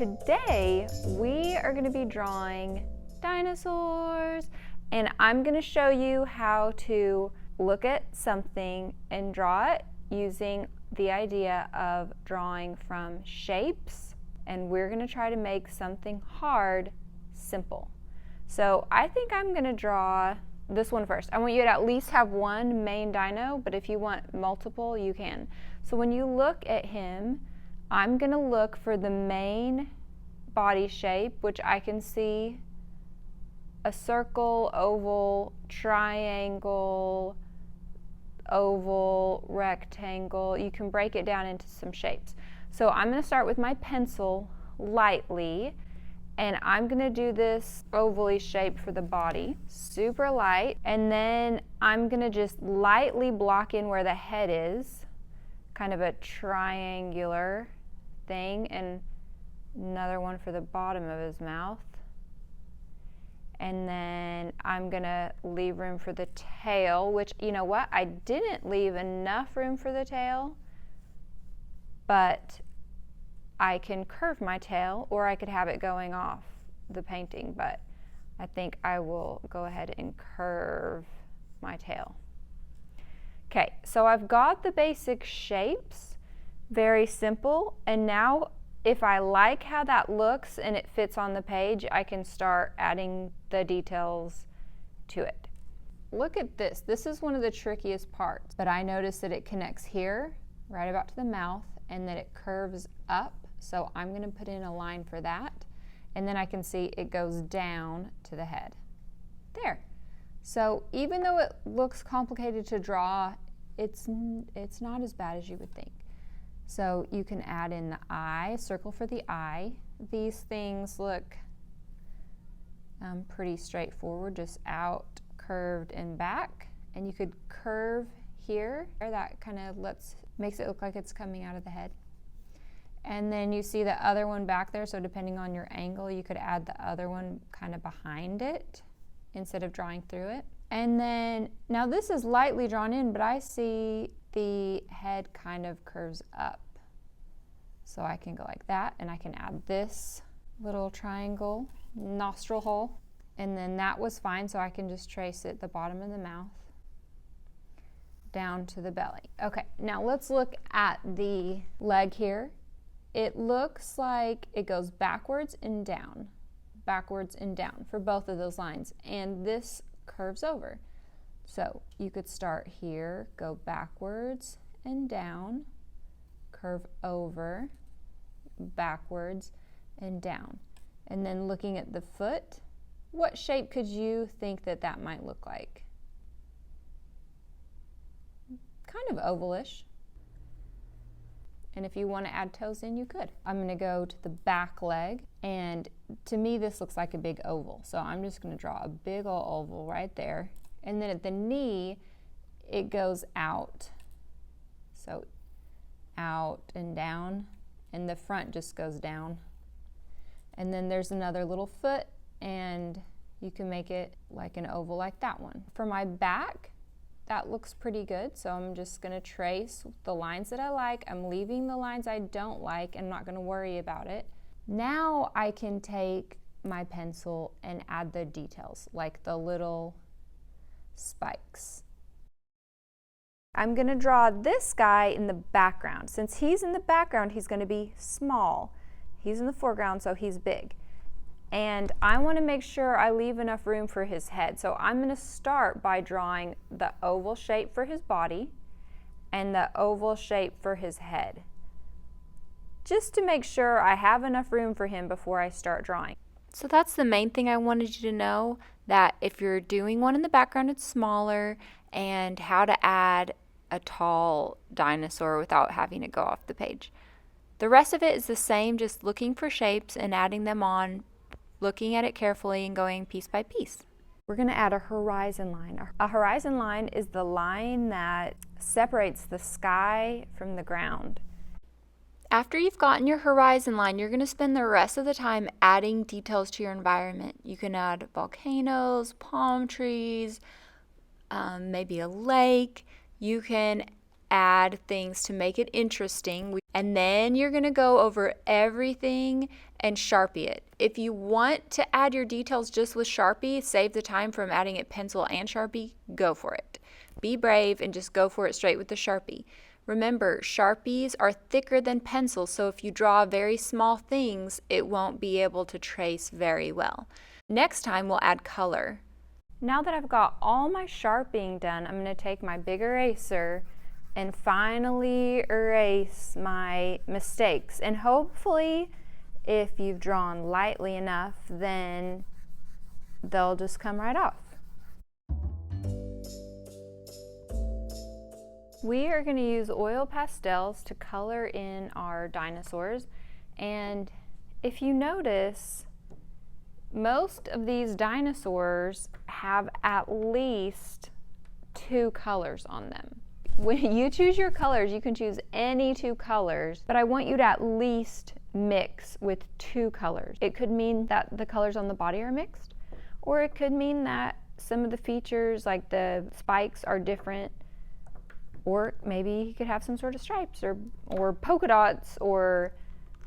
today we are going to be drawing dinosaurs, and I'm going to show you how to look at something and draw it using the idea of drawing from shapes, and we're going to try to make something hard simple. So I think I'm going to draw this one first. I want you to at least have one main dino, but if you want multiple, you can. So when you look at him, I'm going to look for the main body shape, which I can see a circle, oval, triangle, oval, rectangle. You can break it down into some shapes. So I'm going to start with my pencil lightly, and I'm going to do this ovally shape for the body, super light, and then I'm going to just lightly block in where the head is, kind of a triangular thing, and another one for the bottom of his mouth. And then I'm going to leave room for the tail, which, you know what, I didn't leave enough room for the tail, but I can curve my tail, or I could have it going off the painting, but I think I will go ahead and curve my tail. Okay, so I've got the basic shapes, very simple, and now if I like how that looks and it fits on the page, I can start adding the details to it. Look at this. This is one of the trickiest parts, but I noticed that it connects here, right about to the mouth, and that it curves up. So I'm going to put in a line for that, and then I can see it goes down to the head. There. So even though it looks complicated to draw, it's not as bad as you would think. So you can add in the eye, circle for the eye. These things look pretty straightforward, just out, curved, and back. And you could curve here. That kind of makes it look like it's coming out of the head. And then you see the other one back there, so depending on your angle, you could add the other one kind of behind it instead of drawing through it. And then, now this is lightly drawn in, but I see the head kind of curves up. So I can go like that, and I can add this little triangle nostril hole. And then that was fine, so I can just trace it the bottom of the mouth down to the belly. Okay, now let's look at the leg here. It looks like it goes backwards and down for both of those lines, and this curves over. So you could start here, go backwards and down, curve over, backwards and down. And then looking at the foot, what shape could you think that that might look like? Kind of ovalish. And if you want to add toes in, you could. I'm going to go to the back leg, and to me this looks like a big oval. So I'm just going to draw a big old oval right there. And then at the knee, it goes out. So out and down, and the front just goes down. And then there's another little foot, and you can make it like an oval like that one. For my back, that looks pretty good, so I'm just going to trace the lines that I like. I'm leaving the lines I don't like and not going to worry about it. Now I can take my pencil and add the details, like the little spikes. I'm going to draw this guy in the background. Since he's in the background, he's going to be small. He's in the foreground, so he's big. And I want to make sure I leave enough room for his head. So I'm going to start by drawing the oval shape for his body and the oval shape for his head, just to make sure I have enough room for him before I start drawing. So that's the main thing I wanted you to know, that if you're doing one in the background, it's smaller, and how to add a tall dinosaur without having to go off the page. The rest of it is the same, just looking for shapes and adding them on, looking at it carefully and going piece by piece. We're going to add a horizon line. A horizon line is the line that separates the sky from the ground. After you've gotten your horizon line, you're going to spend the rest of the time adding details to your environment. You can add volcanoes, palm trees, maybe a lake. You can add things to make it interesting. And then you're going to go over everything and Sharpie it. If you want to add your details just with Sharpie, save the time from adding it pencil and Sharpie, go for it. Be brave and just go for it straight with the Sharpie. Remember, Sharpies are thicker than pencils, so if you draw very small things, it won't be able to trace very well. Next time, we'll add color. Now that I've got all my sharpieing done, I'm going to take my big eraser and finally erase my mistakes. And hopefully, if you've drawn lightly enough, then they'll just come right off. We are going to use oil pastels to color in our dinosaurs. And if you notice, most of these dinosaurs have at least 2 colors on them. When you choose your colors, you can choose any 2 colors, but I want you to at least mix with 2 colors. It could mean that the colors on the body are mixed, or it could mean that some of the features, like the spikes, are different, or maybe you could have some sort of stripes or polka dots, or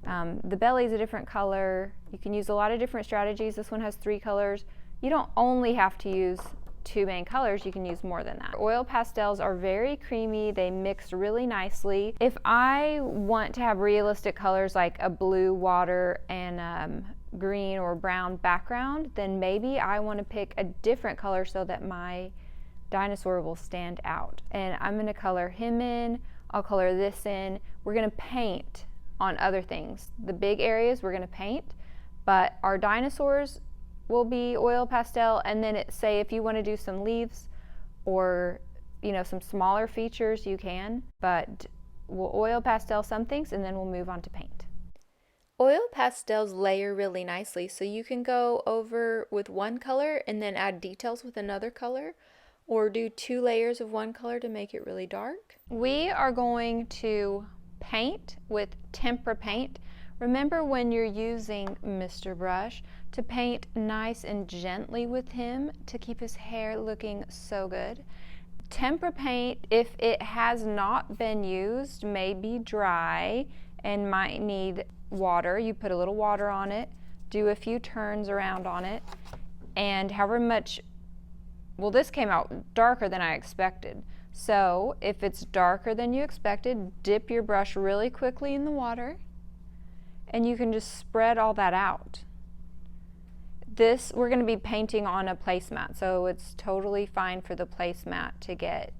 the belly's a different color. You can use a lot of different strategies. This one has 3 colors. You don't only have to use 2 main colors, you can use more than that. Oil pastels are very creamy, they mix really nicely. If I want to have realistic colors like a blue water and green or brown background, then maybe I want to pick a different color so that my dinosaur will stand out. And I'm going to color him in, I'll color this in. We're going to paint on other things. The big areas we're going to paint, but our dinosaurs will be oil pastel, and then say if you want to do some leaves or some smaller features, you can, but we'll oil pastel some things and then we'll move on to paint. Oil pastels layer really nicely, so you can go over with one color and then add details with another color, or do 2 layers of one color to make it really dark. We are going to paint with tempera paint. Remember, when you're using Mr. Brush, to paint nice and gently with him to keep his hair looking so good. Tempera paint, if it has not been used, may be dry and might need water. You put a little water on it, do a few turns around on it, and however much, well, this came out darker than I expected. So if it's darker than you expected, dip your brush really quickly in the water and you can just spread all that out. This, we're going to be painting on a placemat, so it's totally fine for the placemat to get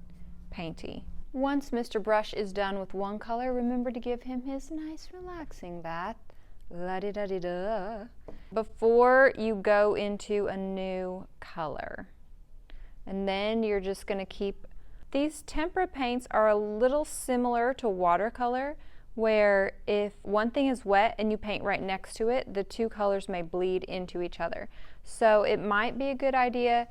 painty. Once Mr. Brush is done with one color, remember to give him his nice relaxing bath. La-di-da-di-da. Before you go into a new color. And then you're just going to keep, these tempera paints are a little similar to watercolor, where if one thing is wet and you paint right next to it, the 2 colors may bleed into each other. So it might be a good idea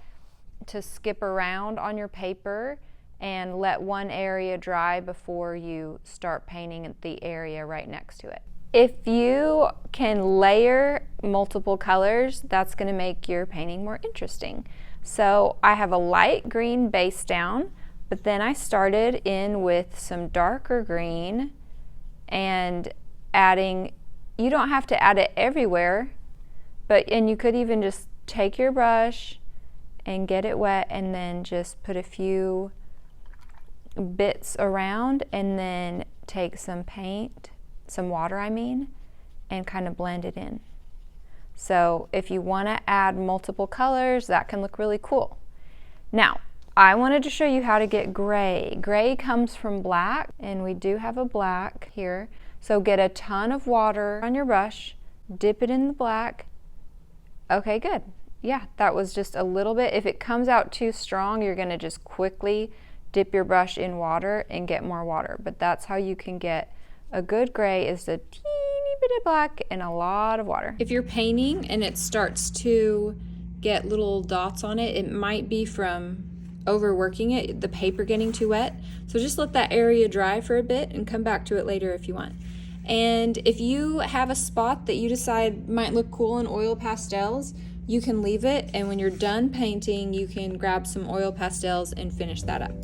to skip around on your paper and let one area dry before you start painting the area right next to it. If you can layer multiple colors, that's going to make your painting more interesting. So I have a light green base down, but then I started in with some darker green and adding, you don't have to add it everywhere, and you could even just take your brush and get it wet and then just put a few bits around and then take some paint, some water and kind of blend it in. So if you want to add multiple colors, that can look really cool. Now, I wanted to show you how to get gray. Gray comes from black, and we do have a black here. So get a ton of water on your brush, dip it in the black. Okay, good. Yeah, that was just a little bit. If it comes out too strong, you're going to just quickly dip your brush in water and get more water. But that's how you can get a good gray, is a teeny bit of black and a lot of water. If you're painting and it starts to get little dots on it, it might be from overworking it, the paper getting too wet. So just let that area dry for a bit and come back to it later if you want. And if you have a spot that you decide might look cool in oil pastels, you can leave it, and when you're done painting, you can grab some oil pastels and finish that up.